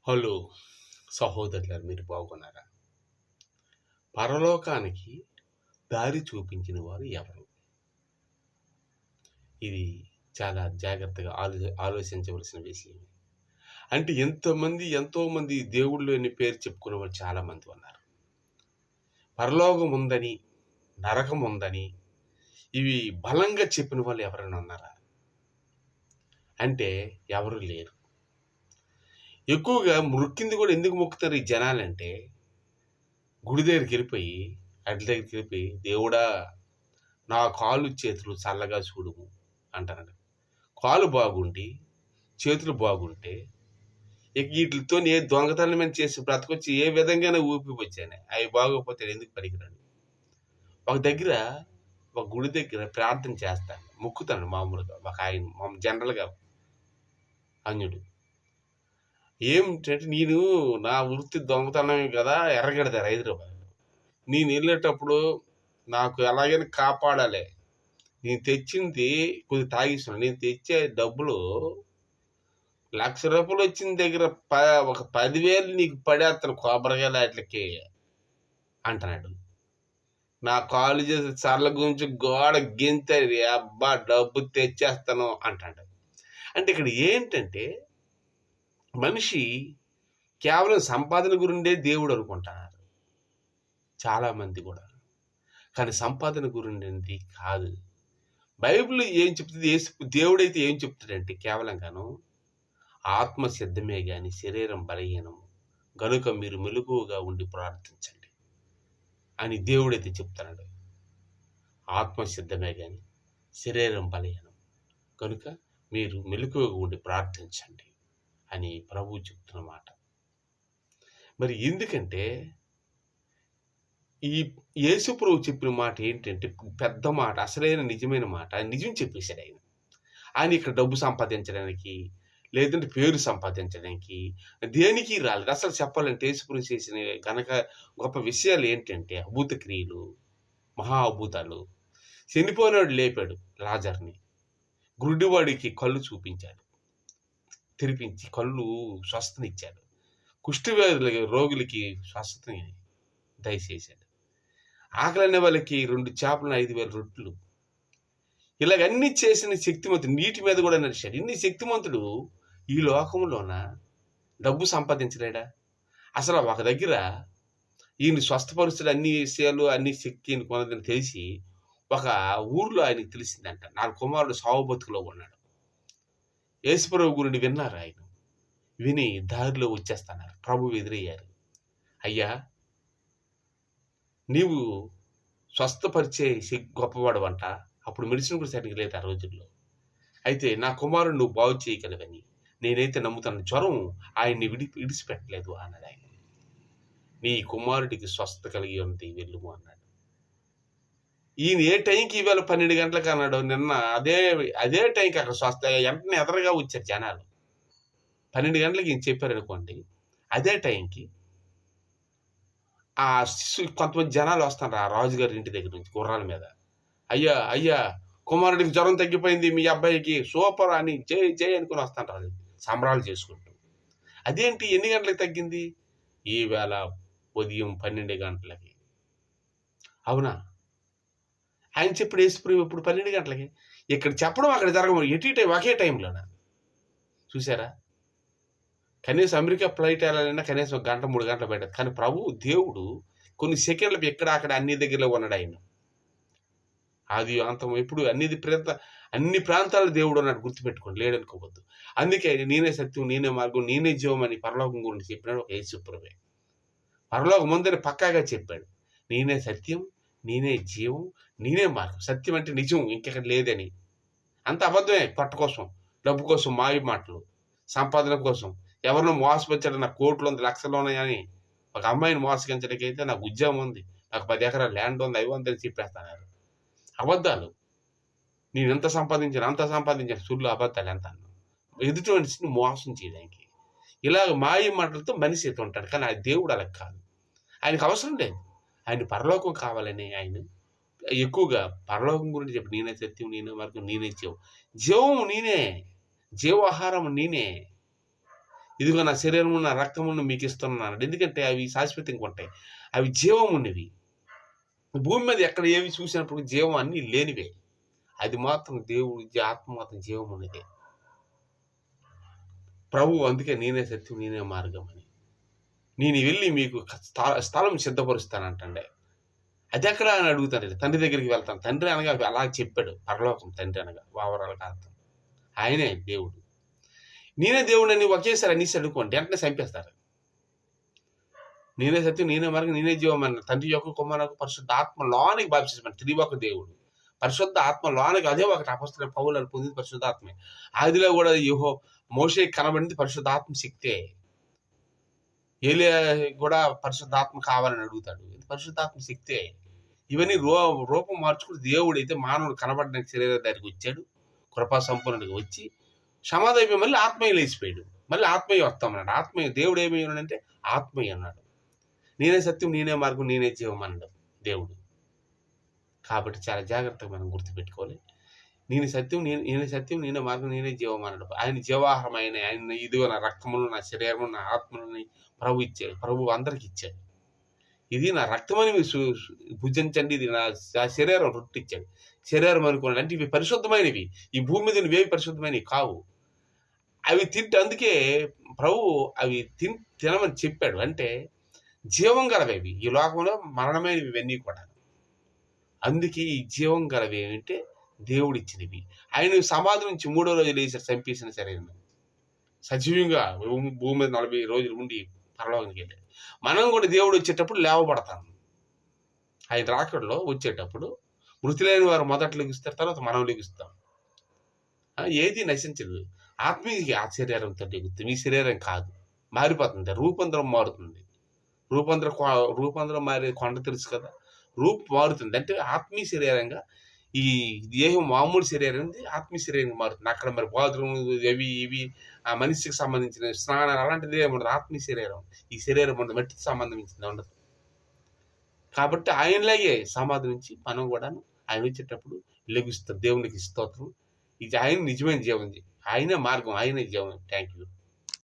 Hello సహోదరులారా, మీరు బాగున్నారా? పరలోకానికి దారి చూపించిన వారు ఎవరు? ఇది చాలా జాగ్రత్తగా ఆలోచించవలసిన విషయం. అంటే ఎంతోమంది దేవుళ్ళు అని పేరు చెప్పుకునే వాళ్ళు చాలా మంది ఉన్నారు. పరలోకం ఉందని, నరకం ఉందని ఇవి బలంగా చెప్పిన వాళ్ళు ఎవరైనా ఉన్నారా? అంటే ఎవరు లేరు. ఎక్కువగా మొక్కింది కూడా ఎందుకు మొక్కుతారు ఈ జనాలంటే, గుడి దగ్గరికి వెళ్ళిపోయి దేవుడా నా కాళ్ళు చేతులు చల్లగా చూడుము అంటారంట. కాలు బాగుండి చేతులు బాగుంటే ఇక వీటితో ఏ దొంగతనం చేసి బ్రతకొచ్చి ఏ విధంగానే ఊపి వచ్చాను. అవి బాగోకపోతే ఎందుకు పనికిరాను. ఒక గుడి దగ్గర ప్రార్థన చేస్తాను, మొక్కుతాను. మామూలుగా ఒక ఆయన జనరల్గా అన్యుడు ఏమిటంటే, నేను నా వృత్తి దొంగతనమే కదా, ఎర్రగడతారు హైదరాబాద్. నేను వెళ్ళేటప్పుడు నాకు ఎలాగైనా కాపాడాలి. నేను తెచ్చింది కొద్దిగా తాగిస్తున్నాను. నేను తెచ్చే డబ్బులు ₹1,00,000 వచ్చిన దగ్గర ఒక 10,000 నీకు పడేస్తాను కొబ్బరికాయలు వాటికి అంటున్నాడు. నా కాలు చేసి చర్ల గురించి గోడ గింతది, అబ్బా డబ్బు తెచ్చేస్తాను అంటాడు. అంటే ఇక్కడ ఏంటంటే, మనిషి కేవలం సంపాదన గురిండే దేవుడు అనుకుంటున్నారు చాలామంది కూడా. కానీ సంపాదన గురించి కాదు. బైబిల్ ఏం చెప్తుంది, దేవుడైతే ఏం చెప్తాడంటే, కేవలంగాను ఆత్మ సిద్ధమే గాని శరీరం బలహీనము గనుక మీరు మెలకువగా ఉండి ప్రార్థించండి అని దేవుడైతే చెప్తున్నాడు. ఆత్మ సిద్ధమే గాని శరీరం బలహీనం కనుక మీరు మెలకువగా ఉండి ప్రార్థించండి అని ప్రభువు చెప్తున్నమాట. మరి ఎందుకంటే ఈ యేసు ప్రభు చెప్పిన మాట ఏంటంటే పెద్ద మాట, అసలైన నిజమైన మాట. ఆయన నిజం చెప్పేశాడు. ఆయన ఇక్కడ డబ్బు సంపాదించడానికి లేదంటే పేరు సంపాదించడానికి దేనికి రాలేదు. అసలు చెప్పాలంటే యేసు ప్రభు చేసిన కనుక గొప్ప విషయాలు ఏంటంటే అద్భుత క్రియలు, మహా అద్భుతాలు. చనిపోయినాడు లేపాడు లాజర్ని, గుడ్డివాడికి కళ్ళు చూపించాడు, తెరిపించి కళ్ళు స్వస్థనిచ్చాడు, కుష్ఠవ్యాధుల రోగులకి స్వస్థతని దయచేశాడు, ఆకలి అనే వాళ్ళకి 2 చేపలను 5,000 రొట్టెలు, ఇలాగన్నీ చేసిన శక్తిమంతుడు. నీటి మీద కూడా నడిచాడు. ఇన్ని శక్తిమంతుడు ఈ లోకంలోన డబ్బు సంపాదించలేడా? అసలు ఒక దగ్గర ఈయన స్వస్థపరుస్తాడు, అన్ని విషయాలు అన్ని శక్తి కొనదని తెలిసి ఒక ఊర్లో ఆయనకి తెలిసిందంట, 4 కుమారుడు సావు బతుకులో ఉన్నాడు. యేసుప్రభు గురించి విన్నారు. ఆయన విని దారిలో వచ్చేస్తున్నారు. ప్రభు ఎదురయ్యారు. అయ్యా, నీవు స్వస్థపరిచే గొప్పవాడు అంట. అప్పుడు మెడిసిన్ కూడా సరిగ్గా లేదు ఆ రోజుల్లో. అయితే నా కుమారుడు నువ్వు బాగు చేయగలవని నేనైతే నమ్ముతాను. జ్వరం ఆయన్ని విడిచిపెట్టలేదు అన్నాడు ఆయన. నీ కుమారుడికి స్వస్థత కలిగి ఉంది, వెళ్ళుము అన్నాడు. ఈయన ఏ టైంకి ఇవాళ 12 గంటలకు అన్నాడు. నిన్న అదే టైంకి అక్కడ స్వస్థ వెంటనే ఎదరగా వచ్చారు జనాలు. 12 గంటలకి ఈయన చెప్పారనుకోండి, అదే టైంకి కొంతమంది జనాలు వస్తారు ఆ రాజుగారి ఇంటి దగ్గర నుంచి గుర్రాల మీద. అయ్యా కుమారుడికి జ్వరం తగ్గిపోయింది, మీ అబ్బాయికి సూపర్ అని జై అనుకుని వస్తాను సంబరాలు చేసుకుంటూ. అదేంటి, ఎన్ని గంటలకు తగ్గింది? ఈవేళ ఉదయం 12 గంటలకి. అవునా? ఆయన చెప్పాడు యేసుప్రభు ఇప్పుడు 12 గంటలకి. ఇక్కడ చెప్పడం అక్కడ జరగదు, ఒకే టైంలోనా. చూసారా? కనీసం అమెరికా ఫ్లైట్ వెళ్ళాలన్నా కనీసం 1 గంట 3 గంటలు పెట్టదు. కానీ దేవుడు కొన్ని సెకండ్లకు ఎక్కడ అక్కడ అన్ని దగ్గరలో ఉన్నాడు. ఆయన ఆది అంతం ఎప్పుడు అన్ని ప్రాంతాల దేవుడు అన్నాడు. గుర్తుపెట్టుకోండి, లేడనుకోవద్దు. అందుకే నేనే సత్యం, నేనే మార్గం, నేనే జీవం అని పరలోకం గురించి చెప్పినాడు ఒక యేసుప్రభువే. పరలోకం ముందని పక్కాగా చెప్పాడు, నేనే సత్యం, నేనే జీవం, నేనే మార్గం. సత్యం అంటే నిజం, ఇంకెక్కడ లేదని. అంత అబద్ధమే. పట్ట కోసం, డబ్బు కోసం, మాయ మాటలు, సంపాదన కోసం ఎవరినో మోసపరిచాడు. నాకు కోట్లు ఉంది, లక్షలు ఉన్నాయని ఒక అమ్మాయిని మోసగించడానికి అయితే నాకు ఉద్యోగం ఉంది, నాకు 10 ఎకరాల ల్యాండ్ ఉంది, అవి ఉందని చెప్పేస్తున్నారు. అబద్ధాలు. నేను ఎంత సంపాదించాను సుళ్ళు, అబద్ధాలు ఎంత ఎదుటి మనిషిని మోసం చేయడానికి. ఇలాగ మాయ మాటలతో మనిషి అయితే ఉంటాడు. కానీ ఆ దేవుడు అలా కాదు. ఆయనకు అవసరం లేదు. ఆయన పరలోకం కావాలని ఆయన ఎక్కువగా పరలోకం గురించి చెప్పి, నేనే సత్యం, నేనే మార్గం, నేనే జీవం. జీవం నేనే, జీవాహారం నేనే. ఇదిగో నా శరీరము నా రక్తమును మీకు ఇస్తున్నాను. ఎందుకంటే అవి శాశ్వతంగా ఉంటాయి, అవి జీవం ఉన్నవి. భూమి మీద ఎక్కడ ఏవి చూసినప్పుడు జీవం అన్నీ లేనివే, అది మాత్రం దేవుడి ఆత్మ మాత్రం జీవం ఉన్నదే. ప్రభు అందుకే నేనే సత్యం నేనే మార్గం అని, నేను వెళ్ళి మీకు స్థలం సిద్ధపరుస్తానంటండి. అది ఎక్కడ అని అడుగుతాను. తండ్రి దగ్గరికి వెళ్తాను. తండ్రి అనగా అలా చెప్పాడు, పరలోకం తండ్రి అనగా వావరాలకు అర్థం ఆయనే దేవుడు. నేనే దేవుడు అని ఒకేసారి అనేసి అనుకోండి, వెంటనే చంపేస్తారు. నేనే సత్యం నేనే మార్గం నేనే జీవం అన్న తండ్రి యొక్క కుమారులకు పరిశుద్ధ ఆత్మ లోనికి బాప్తిస్మం. త్రివొక దేవుడు పరిశుద్ధ ఆత్మ లోనికి, అదే ఒకటి అపొస్తలుడైన పౌలు పొందింది పరిశుద్ధాత్మే. ఆదిలో కూడా మోషేకి కనబడింది పరిశుద్ధాత్మ శక్తే. ఏలియా కూడా పరిశుద్ధాత్మ కావాలని అడుగుతాడు, పరిశుద్ధాత్మ శక్తే. ఇవన్నీ రూపం మార్చుకుని దేవుడు అయితే మానవుడు కనబడడానికి శరీరధారికి వచ్చాడు, కృపా సంపన్నుడికి వచ్చి సమాధి మళ్ళీ ఆత్మీయ లేచిపోయాడు. మళ్ళీ ఆత్మీయ వస్తామన్నాడు. ఆత్మీయ దేవుడు ఏమై ఉన్నాడంటే ఆత్మీయ అన్నాడు. నేనే సత్యం నేనే మార్గం నేనే జీవం అన్నాడు దేవుడు. కాబట్టి చాలా జాగ్రత్తగా మనం గుర్తుపెట్టుకోవాలి. నేనే సత్యం నేనే మార్గం నేనే జీవం అన్నాడు. ఆయన జీవాహారం ఆయన ఇదిగో నా రక్తమును నా శరీరము నా ఆత్మని ప్రభు ఇచ్చాడు. ప్రభు అందరికి ఇచ్చాడు. ఇది నా రక్తమని భుజించండి, ఇది నా శరీరం రొట్టె ఇచ్చాడు. శరీరం అనుకోండి అంటే ఇవి పరిశుద్ధమైనవి. ఈ భూమి మీద ఇవేవి పరిశుద్ధమైనవి కావు. అవి తింటే అందుకే ప్రభు అవి తినమని చెప్పాడు. అంటే జీవం గలవేవి, ఈ లోకంలో మరణమైనవి ఇవన్నీ కూడా. అందుకే ఈ జీవం గలవి ఏమంటే దేవుడు ఇచ్చినవి. ఆయన సమాధి నుంచి 3వ రోజు లేచి చంపేసిన శరీరం సజీవంగా భూమి మీద 40 రోజులు ఉండి పరలోకానికి వెళ్ళాడు. మనం కూడా దేవుడు వచ్చేటప్పుడు లేవబడతాం. ఆయన రాకడలో వచ్చేటప్పుడు మృతులైన వారు మొదట లెగుస్తారు, తర్వాత మనం లెగుస్తాం. ఏది నశించదు. ఆత్మీయ ఆ శరీరంతో లెగుతుంది, మీ శరీరం కాదు. మారిపోతుంది, రూపాంతరం మారుతుంది. రూపాంతరం మారే కొండ తెలుసు కదా, రూపం మారుతుంది. అంటే ఆత్మీయ శరీరంగా ఈ దేహం మామూలు శరీరం ఆత్మీయ శరీరంగా మారుతుంది. అక్కడ మరి బాత్రూమ్ ఇవి ఆ మనిషికి సంబంధించిన స్నానాలు అలాంటిది ఏముండదు. ఆత్మీయ శరీరం ఈ శరీరం ఉండదు, మట్టికి సంబంధించింది ఉండదు. కాబట్టి ఆయనలాగే సమాధి నుంచి మనం కూడా ఆయన వచ్చేటప్పుడు లెగుస్తాం. దేవునికి స్తోత్రం. ఇది ఆయన నిజమైన జీవం, ఆయనే మార్గం, ఆయనే జీవం. Thank you.